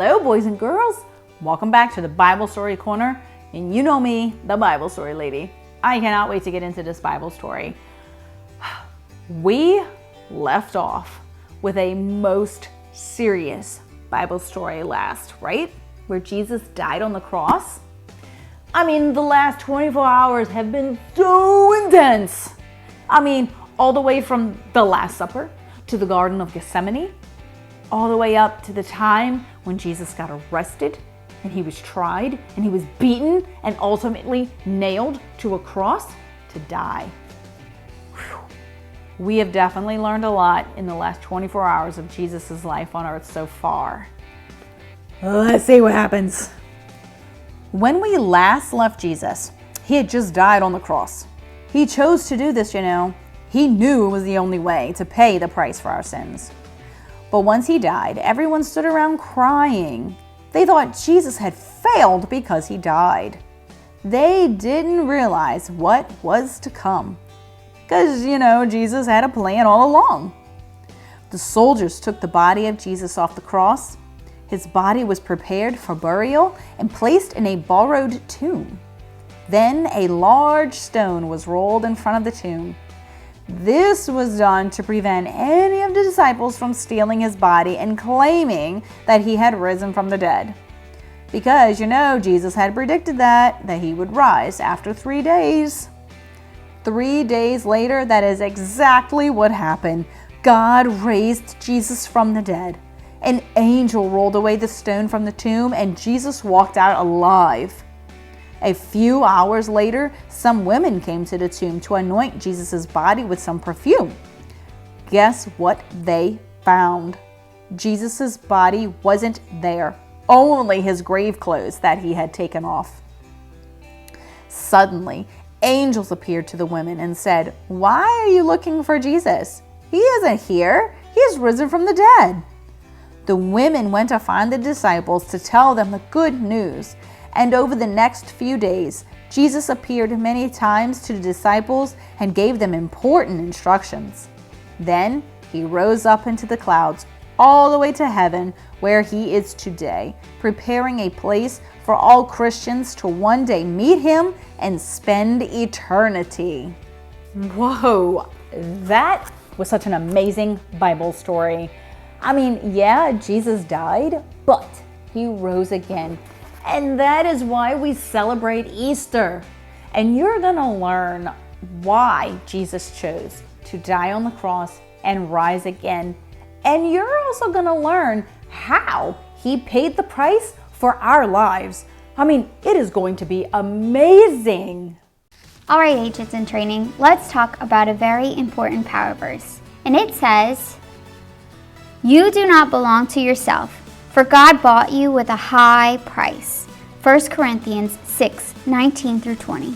Hello, boys and girls. Welcome back to the Bible Story Corner. And you know me, the Bible Story Lady. I cannot wait to get into this Bible story. We left off with a most serious Bible story last, right? Where Jesus died on the cross. I mean, the last 24 hours have been so intense. I mean, all the way from the Last Supper to the Garden of Gethsemane, all the way up to the time when Jesus got arrested and he was tried and he was beaten and ultimately nailed to a cross to die. Whew. We have definitely learned a lot in the last 24 hours of Jesus' life on earth so far. Let's see what happens. When we last left Jesus, he had just died on the cross. He chose to do this, He knew it was the only way to pay the price for our sins. But once he died, everyone stood around crying. They thought Jesus had failed because he died. They didn't realize what was to come. Because, Jesus had a plan all along. The soldiers took the body of Jesus off the cross. His body was prepared for burial and placed in a borrowed tomb. Then a large stone was rolled in front of the tomb. This was done to prevent any of the disciples from stealing his body and claiming that he had risen from the dead. Because, Jesus had predicted that he would rise after 3 days. 3 days later, that is exactly what happened. God raised Jesus from the dead. An angel rolled away the stone from the tomb and Jesus walked out alive. A few hours later, some women came to the tomb to anoint Jesus' body with some perfume. Guess what they found? Jesus' body wasn't there, only his grave clothes that he had taken off. Suddenly, angels appeared to the women and said, "Why are you looking for Jesus? He isn't here. He is risen from the dead." The women went to find the disciples to tell them the good news. And over the next few days, Jesus appeared many times to the disciples and gave them important instructions. Then he rose up into the clouds all the way to heaven, where he is today, preparing a place for all Christians to one day meet him and spend eternity. Whoa, that was such an amazing Bible story. I mean, yeah, Jesus died, but he rose again. And that is why we celebrate Easter. And you're going to learn why Jesus chose to die on the cross and rise again. And you're also going to learn how he paid the price for our lives. I mean, it is going to be amazing. All right, agents in training, let's talk about a very important power verse. And it says, "You do not belong to yourself, for God bought you with a high price." 1 Corinthians 6:19-20.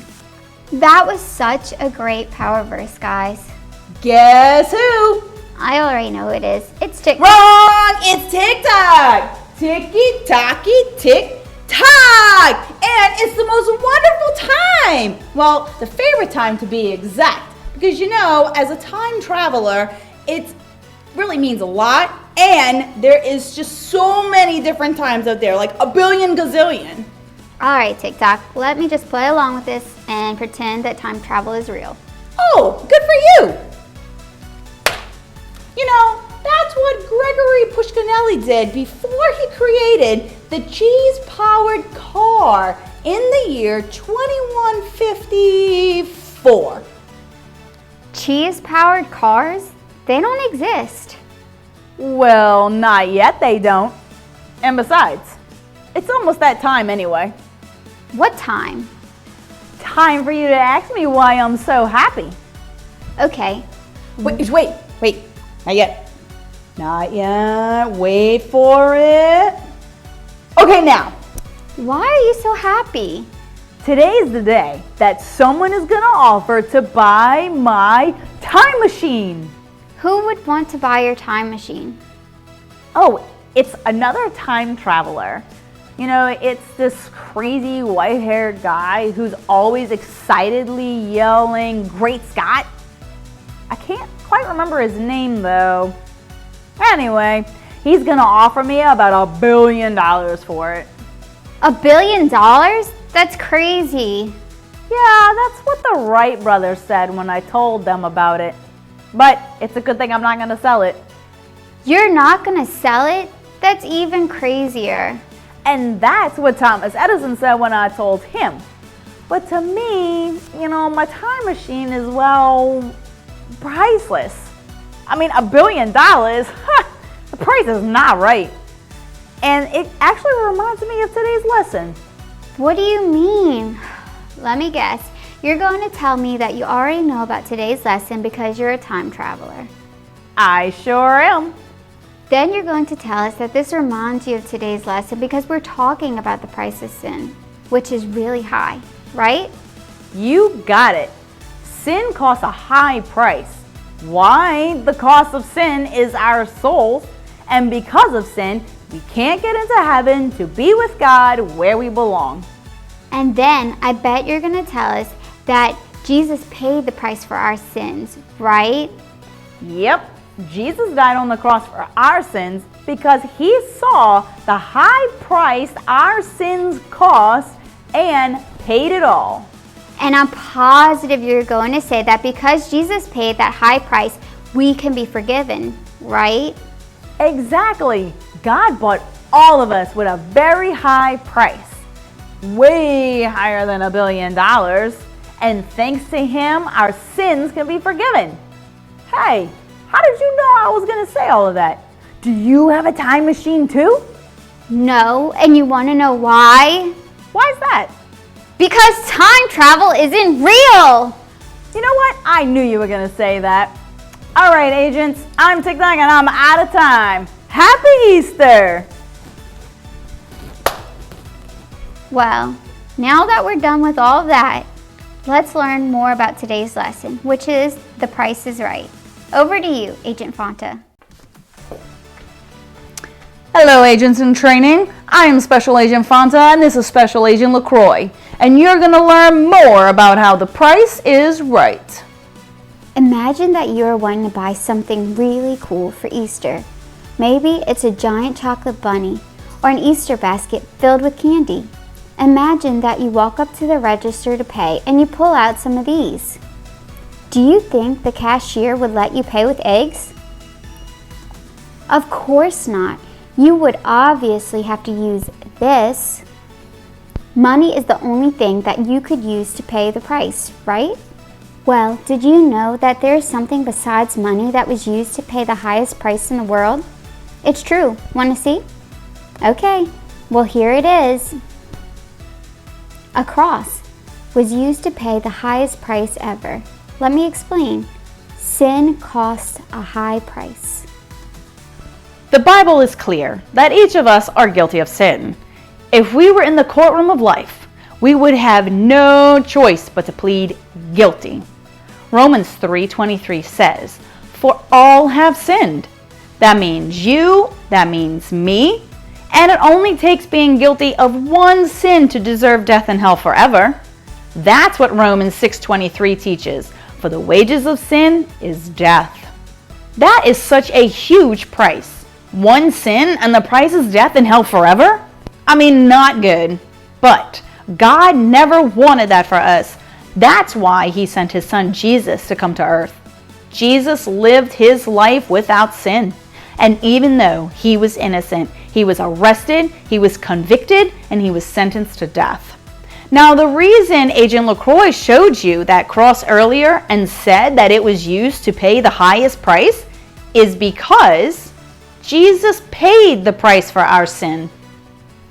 That was such a great power verse, guys. Guess who? I already know who it is. It's TikTok. Wrong! It's TikTok! Ticky-tocky tick-tock! And it's the most wonderful time! Well, the favorite time to be exact. Because as a time traveler, it really means a lot. And there is just so many different times out there, like a billion gazillion. All right, TikTok, let me just play along with this and pretend that time travel is real. Oh, good for you. That's what Gregory Pushkinelli did before he created the cheese-powered car in the year 2154. Cheese-powered cars? They don't exist. Well, not yet they don't. And besides, it's almost that time anyway. What time? Time for you to ask me why I'm so happy. Okay. Wait. Not yet. Not yet. Wait for it. Okay, now. Why are you so happy? Today is the day that someone is going to offer to buy my time machine. Who would want to buy your time machine? Oh, it's another time traveler. It's this crazy white-haired guy who's always excitedly yelling, "Great Scott!" I can't quite remember his name though. Anyway, He's going to offer me about $1 billion for it. $1 billion? That's crazy. Yeah, that's what the Wright brothers said when I told them about it. But it's a good thing I'm not going to sell it. You're not going to sell it? That's even crazier. And that's what Thomas Edison said when I told him. But to me, my time machine is, well, priceless. I mean, $1 billion, the price is not right. And it actually reminds me of today's lesson. What do you mean? Let me guess. You're going to tell me that you already know about today's lesson because you're a time traveler. I sure am. Then you're going to tell us that this reminds you of today's lesson because we're talking about the price of sin, which is really high, right? You got it. Sin costs a high price. Why? The cost of sin is our souls, and because of sin, we can't get into heaven to be with God where we belong. And then I bet you're going to tell us that Jesus paid the price for our sins, right? Yep, Jesus died on the cross for our sins because he saw the high price our sins cost and paid it all. And I'm positive you're going to say that because Jesus paid that high price, we can be forgiven, right? Exactly. God bought all of us with a very high price. Way higher than $1 billion. And thanks to him, our sins can be forgiven. Hey, how did you know I was going to say all of that? Do you have a time machine too? No, and you want to know why? Why's that? Because time travel isn't real. You know what? I knew you were going to say that. All right, agents, I'm Tic Tac and I'm out of time. Happy Easter! Well, now that we're done with all of that, let's learn more about today's lesson, which is The Price is Right. Over to you, Agent Fanta. Hello, agents in training. I am Special Agent Fanta and this is Special Agent LaCroix. And you're going to learn more about how the price is right. Imagine that you are wanting to buy something really cool for Easter. Maybe it's a giant chocolate bunny or an Easter basket filled with candy. Imagine that you walk up to the register to pay and you pull out some of these. Do you think the cashier would let you pay with eggs? Of course not. You would obviously have to use this. Money is the only thing that you could use to pay the price, right? Well, did you know that there is something besides money that was used to pay the highest price in the world? It's true. Want to see? Okay, well here it is. A cross was used to pay the highest price ever. Let me explain. Sin costs a high price. The Bible is clear that each of us are guilty of sin. If we were in the courtroom of life, we would have no choice but to plead guilty. Romans 3:23 says, "For all have sinned." That means you, that means me, and it only takes being guilty of one sin to deserve death and hell forever. That's what Romans 6:23 teaches. For the wages of sin is death. That is such a huge price. One sin and the price is death and hell forever? I mean, not good. But God never wanted that for us. That's why he sent his son Jesus to come to earth. Jesus lived his life without sin. And even though he was innocent, he was arrested, he was convicted, and he was sentenced to death. Now, the reason Agent LaCroix showed you that cross earlier and said that it was used to pay the highest price is because Jesus paid the price for our sin.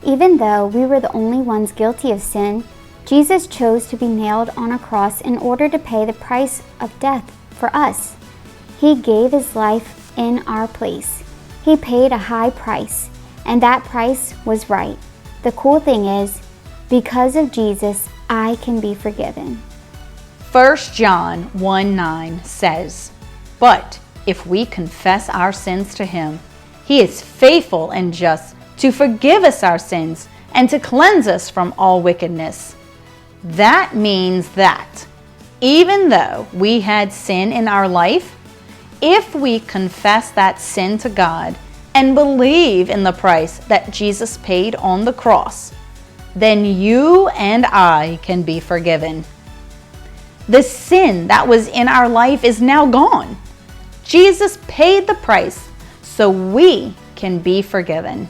Even though we were the only ones guilty of sin, Jesus chose to be nailed on a cross in order to pay the price of death for us. He gave his life in our place. He paid a high price, and that price was right. The cool thing is, because of Jesus, I can be forgiven. 1 John 1:9 says, "But if we confess our sins to him, he is faithful and just to forgive us our sins and to cleanse us from all wickedness." That means that even though we had sin in our life, if we confess that sin to God, and believe in the price that Jesus paid on the cross, then you and I can be forgiven. The sin that was in our life is now gone. Jesus paid the price so we can be forgiven.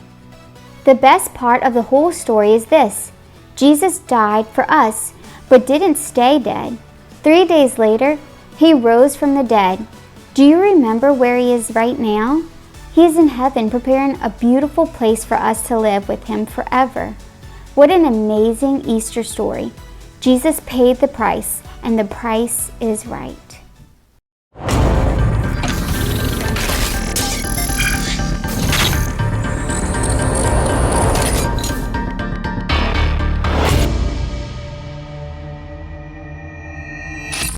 The best part of the whole story is this: Jesus died for us, but didn't stay dead. 3 days later, he rose from the dead. Do you remember where he is right now? He is in heaven, preparing a beautiful place for us to live with him forever. What an amazing Easter story. Jesus paid the price, and the price is right.